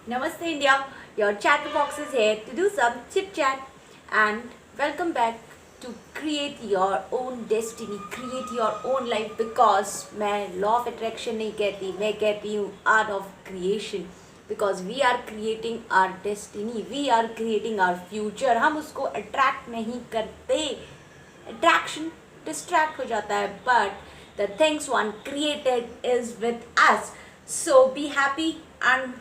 Namaste India, your chatterbox is here to do some chit chat and welcome back to create your own destiny, create your own life because मैं law of attraction नहीं कहती, मैं कहती हूँ art of creation because we are creating our destiny, we are creating our future. हम उसको attract नहीं करते, attraction distract हो जाता है but the things one created is with us. So be happy and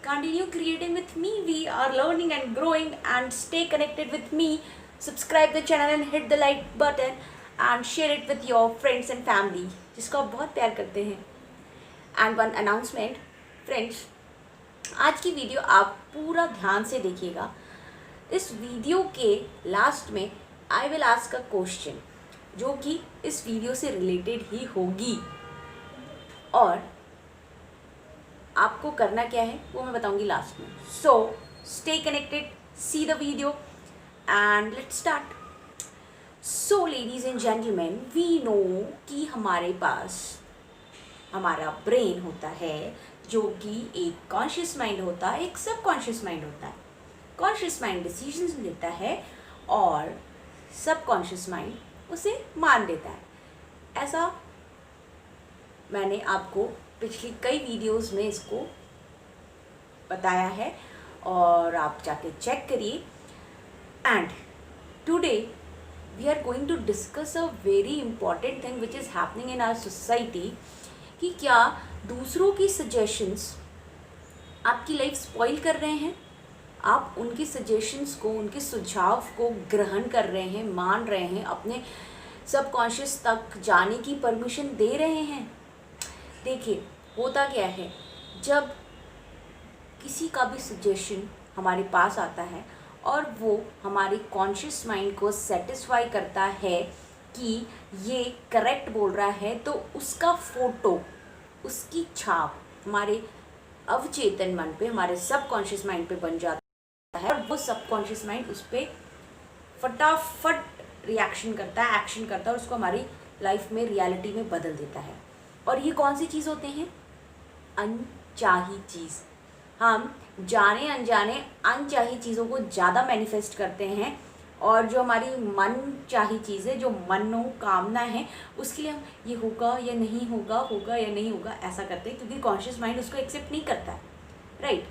continue creating with me. We are learning and growing and stay connected with me. Subscribe the channel and hit the like button and share it with your friends and family जिसको आप बहुत प्यार करते हैं. And one announcement, friends, आज की video आप पूरा ध्यान से देखिएगा. इस वीडियो के लास्ट में I will ask a question जो कि इस वीडियो से रिलेटेड ही होगी और आपको करना क्या है वो मैं बताऊंगी लास्ट में. So stay connected, see the video and let's start. So ladies and gentlemen, we know कि हमारे पास हमारा ब्रेन होता है जो कि एक कॉन्शियस माइंड होता है, एक सब कॉन्शियस माइंड होता है. कॉन्शियस माइंड डिसीजंस लेता है और सब कॉन्शियस माइंड उसे मान देता है. ऐसा मैंने आपको पिछली कई वीडियोस में इसको बताया है और आप जाके चेक करिए. And today we are going to discuss a very important thing which is happening in our society कि क्या दूसरों की सजेशंस आपकी लाइफ स्पॉइल कर रहे हैं. आप उनकी सजेशंस को, उनके सुझाव को ग्रहण कर रहे हैं, मान रहे हैं, अपने सबकॉन्शियस तक जाने की परमिशन दे रहे हैं. देखिए होता क्या है, जब किसी का भी सजेशन हमारे पास आता है और वो हमारे कॉन्शियस माइंड को सेटिस्फाई करता है कि ये करेक्ट बोल रहा है, तो उसका फोटो, उसकी छाप हमारे अवचेतन मन पे, हमारे सबकॉन्शियस माइंड पे बन जाता है और वो सबकॉन्शियस माइंड उस पर फटाफट रिएक्शन करता है, एक्शन करता है और उसको हमारी लाइफ में, रियलिटी में बदल देता है. और ये कौन सी चीज़ होते हैं? अनचाही चीज़. हम जाने अनजाने अनचाही चीज़ों को ज़्यादा मैनिफेस्ट करते हैं और जो हमारी मन चाही चीज़ है, जो मनोकामना है, उसके लिए हम ये होगा या नहीं होगा, होगा या नहीं होगा ऐसा करते हैं क्योंकि कॉन्शियस माइंड उसको एक्सेप्ट नहीं करता है. Right.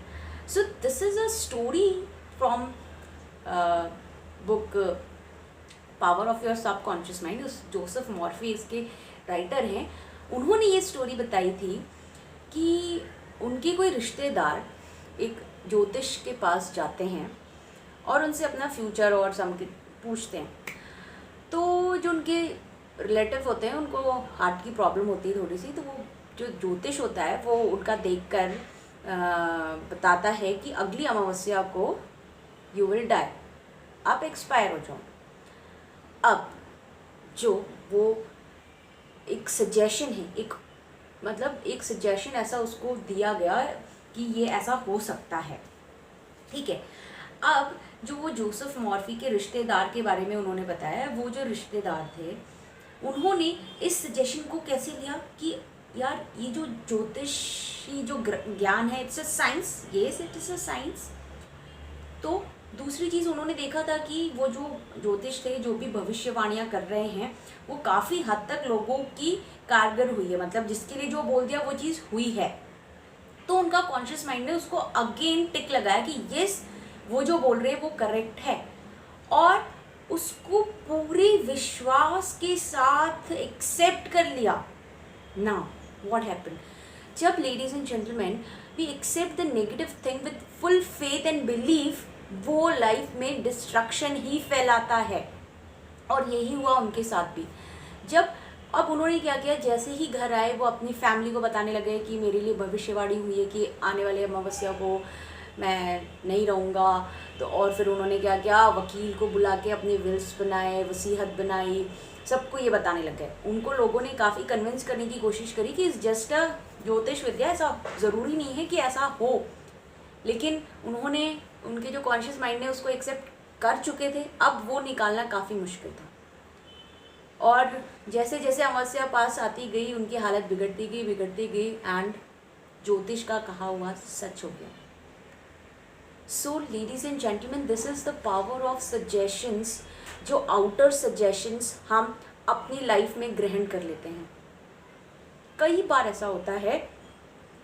So this is a story from book power of your सब कॉन्शियस माइंड. जोसेफ मॉर्फी इसके राइटर हैं. उन्होंने ये स्टोरी बताई थी कि उनके कोई रिश्तेदार एक ज्योतिष के पास जाते हैं और उनसे अपना फ्यूचर और सम पूछते हैं. तो जो उनके रिलेटिव होते हैं उनको हार्ट की प्रॉब्लम होती है थोड़ी सी, तो वो जो ज्योतिष होता है वो उनका देखकर बताता है कि अगली अमावस्या को यू विल डाई, आप एक्सपायर हो जाओ. अब जो वो एक सजेशन है, एक सजेशन ऐसा उसको दिया गया कि ये ऐसा हो सकता है. ठीक है. अब जो वो जोसेफ मॉर्फी के रिश्तेदार के बारे में उन्होंने बताया, वो जो रिश्तेदार थे उन्होंने इस सजेशन को कैसे लिया कि यार ये जो ज्योतिषी जो ज्ञान है, it's a science. Yes, it is a science. तो दूसरी चीज़ उन्होंने देखा था कि वो जो ज्योतिष थे, जो भी भविष्यवाणियाँ कर रहे हैं, वो काफ़ी हद तक लोगों की कारगर हुई है. मतलब जिसके लिए जो बोल दिया वो चीज़ हुई है. तो उनका कॉन्शियस माइंड ने उसको अगेन टिक लगाया कि यस, वो जो बोल रहे हैं वो करेक्ट है और उसको पूरे विश्वास के साथ एक्सेप्ट कर लिया. नाउ व्हाट हैपेंड, जब ladies and gentlemen we accept the negative thing with full faith and belief, वो लाइफ में डिस्ट्रक्शन ही फैलाता है. और यही हुआ उनके साथ भी. जब अब उन्होंने क्या किया, जैसे ही घर आए वो अपनी फैमिली को बताने लगे कि मेरे लिए भविष्यवाणी हुई है कि आने वाले अमावस्या को मैं नहीं रहूँगा. तो और फिर उन्होंने क्या किया, वकील को बुला के अपने विल्स बनाए, वसीहत बनाई, सबको ये बताने लग गए. उनको लोगों ने काफ़ी कन्विंस करने की कोशिश करी कि इस जस्ट अ ज्योतिष विद्या, ऐसा ज़रूरी नहीं है कि ऐसा हो. लेकिन उन्होंने, उनके जो कॉन्शियस माइंड ने उसको एक्सेप्ट कर चुके थे. अब वो निकालना काफ़ी मुश्किल था. और जैसे जैसे अमावस्या पास आती गई उनकी हालत बिगड़ती गई एंड ज्योतिष का कहा हुआ सच हो गया। सो ladies and gentleman, this is the power of suggestions, जो आउटर सजेशंस हम अपनी लाइफ में ग्रहण कर लेते हैं। कई बार ऐसा होता है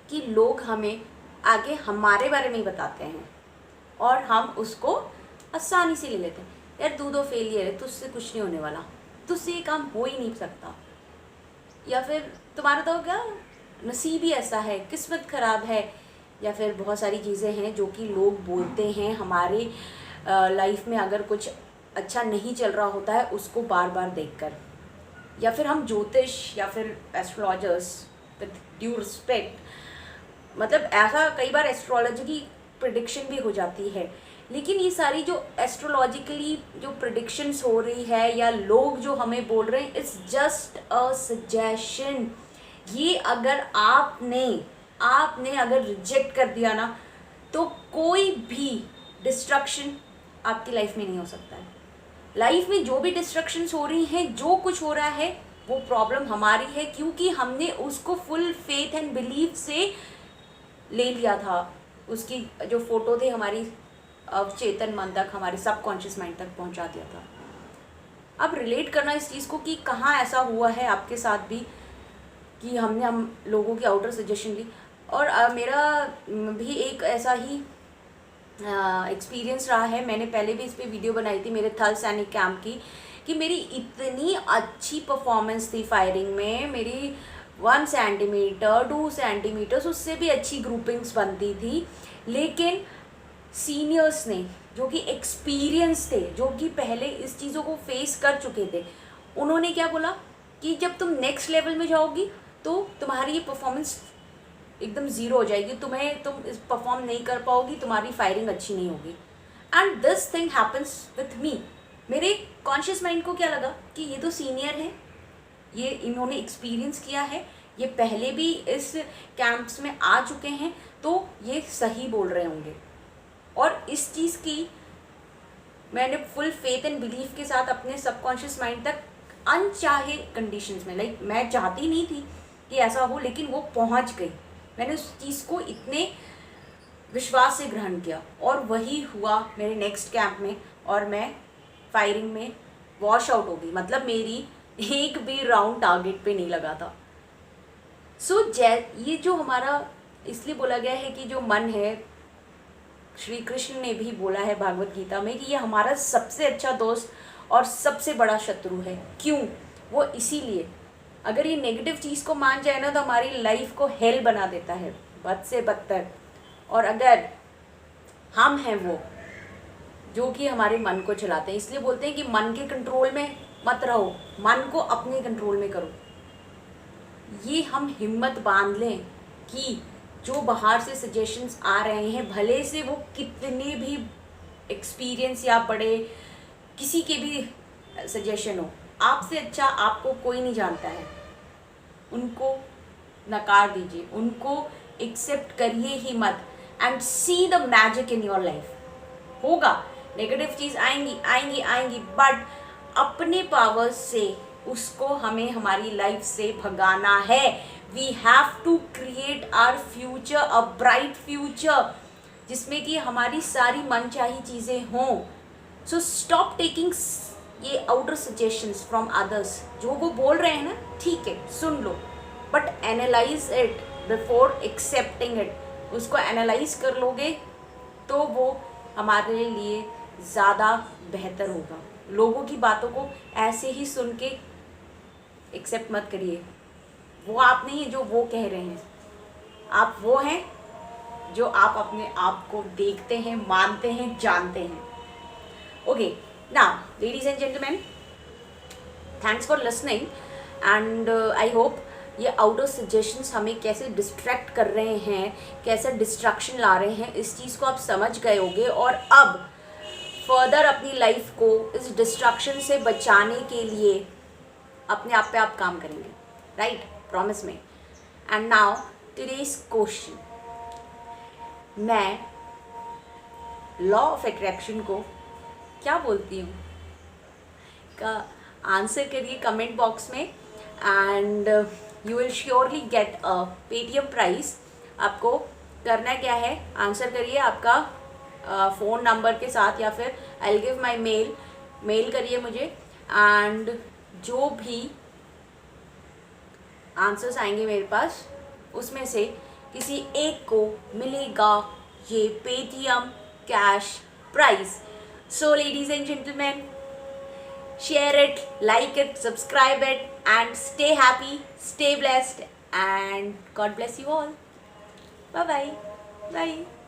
कि लोग हमें आगे हमारे बारे में ही बताते हैं और हम उसको आसानी से ले लेते हैं। यार तू तो फेलियर है, तुझसे कुछ नहीं होने वाला, तुझसे ये काम हो ही नहीं सकता, या फिर तुम्हारा तो क्या नसीब ही ऐसा है, किस्मत ख़राब है, या फिर बहुत सारी चीज़ें हैं जो कि लोग बोलते हैं हमारे लाइफ में अगर कुछ अच्छा नहीं चल रहा होता है उसको बार बार देखकर। या फिर हम ज्योतिष या फिर एस्ट्रोलॉजर्स विद ड्यू रिस्पेक्ट, मतलब ऐसा कई बार एस्ट्रोलॉजी की प्रिडिक्शन भी हो जाती है, लेकिन ये सारी जो एस्ट्रोलॉजिकली जो प्रिडिक्शंस हो रही है या लोग जो हमें बोल रहे हैं, इट्स जस्ट अ सजेशन। ये अगर आपने अगर रिजेक्ट कर दिया ना, तो कोई भी डिस्ट्रक्शन आपकी लाइफ में नहीं हो सकता है। लाइफ में जो भी डिस्ट्रक्शंस हो रही हैं, जो कुछ हो रहा है, वो प्रॉब्लम हमारी है, क्योंकि हमने उसको फुल फेथ एंड बिलीव से ले लिया था। उसकी जो फोटो थे हमारी अवचेतन मन तक, हमारे सबकॉन्शियस माइंड तक पहुंचा दिया था। अब रिलेट करना इस चीज़ को कि कहाँ ऐसा हुआ है आपके साथ भी कि हम लोगों की आउटर सजेशन ली। और मेरा भी एक ऐसा ही एक्सपीरियंस रहा है। मैंने पहले भी इस पर वीडियो बनाई थी मेरे थल सैनिक कैंप की, कि मेरी इतनी अच्छी परफॉर्मेंस थी फायरिंग में, मेरी 1 सेंटीमीटर 2 सेंटीमीटर्स उससे भी अच्छी ग्रुपिंग्स बनती थी, लेकिन सीनियर्स ने जो कि एक्सपीरियंस थे, जो कि पहले इस चीज़ों को फेस कर चुके थे, उन्होंने क्या बोला कि जब तुम नेक्स्ट लेवल में जाओगी तो तुम्हारी ये परफॉर्मेंस एकदम ज़ीरो हो जाएगी, तुम इस परफॉर्म नहीं कर पाओगी, तुम्हारी फायरिंग अच्छी नहीं होगी। And this thing happens with me. मेरे कॉन्शियस माइंड को क्या लगा कि ये तो सीनियर है, ये इन्होंने एक्सपीरियंस किया है, ये पहले भी इस कैंप्स में आ चुके हैं, तो ये सही बोल रहे होंगे। और इस चीज़ की मैंने फुल फेथ एंड बिलीफ के साथ अपने सबकॉन्शियस माइंड तक अनचाहे कंडीशंस में, लाइक मैं चाहती नहीं थी कि ऐसा हो, लेकिन वो पहुंच गई। मैंने उस चीज़ को इतने विश्वास से ग्रहण किया और वही हुआ मेरे नेक्स्ट कैंप में, और मैं फायरिंग में वॉश आउट हो गई। मतलब मेरी एक भी राउंड टारगेट पे नहीं लगा था। सो ये जो हमारा इसलिए बोला गया है कि जो मन है, श्री कृष्ण ने भी बोला है भागवत गीता में कि ये हमारा सबसे अच्छा दोस्त और सबसे बड़ा शत्रु है। क्यों? वो इसीलिए, अगर ये नेगेटिव चीज़ को मान जाए ना तो हमारी लाइफ को हेल बना देता है, बद से बदतर। और अगर हम हैं वो जो कि हमारे मन को चलाते हैं, इसलिए बोलते हैं कि मन के कंट्रोल में मत रहो, मन को अपने कंट्रोल में करो। ये हम हिम्मत बांध लें कि जो बाहर से सजेशंस आ रहे हैं, भले से वो कितने भी एक्सपीरियंस या बड़े किसी के भी सजेशन हो, आपसे अच्छा आपको कोई नहीं जानता है, उनको नकार दीजिए, उनको एक्सेप्ट करिए ही मत, and see the magic in your life. होगा, नेगेटिव चीज़ आएंगी, बट अपने पावर्स से उसको हमें हमारी लाइफ से भगाना है। We have to create our future, a bright future, जिसमें कि हमारी सारी मनचाही चीज़ें हों। सो स्टॉप टेकिंग ये आउटर सजेशंस फ्रॉम अदर्स। जो वो बोल रहे हैं ना, ठीक है सुन लो, but analyse it before accepting it. उसको एनालाइज कर लोगे तो वो हमारे लिए ज़्यादा बेहतर होगा। लोगों की बातों को ऐसे ही सुन के एक्सेप्ट मत करिए। वो आप नहीं है जो वो कह रहे हैं, आप वो हैं जो आप अपने आप को देखते हैं, मानते हैं, जानते हैं। Okay, now ladies and gentleman, thanks for listening, and I hope ये आउटर सजेशंस हमें कैसे डिस्ट्रैक्ट कर रहे हैं, कैसे डिस्ट्रैक्शन ला रहे हैं, इस चीज़ को आप समझ गए होंगे। और अब फर्दर अपनी लाइफ को इस डिस्ट्रैक्शन से बचाने के लिए अपने आप पे आप काम करेंगे, राइट? प्रॉमिस में। एंड नाउ टुडेज क्वेश्चन, मैं लॉ ऑफ अट्रैक्शन को क्या बोलती हूँ का आंसर करिए कमेंट बॉक्स में, and you will surely get a Paytm price आपको करना क्या है, आंसर करिए आपका फ़ोन नंबर के साथ, या फिर I will give my mail करिए मुझे, एंड जो भी आंसर्स आएंगे मेरे पास उसमें से किसी एक को मिलेगा ये Paytm cash prize. So ladies and gentlemen, share it, like it, subscribe it, and stay happy, stay blessed, and God bless you all. Bye bye. Bye.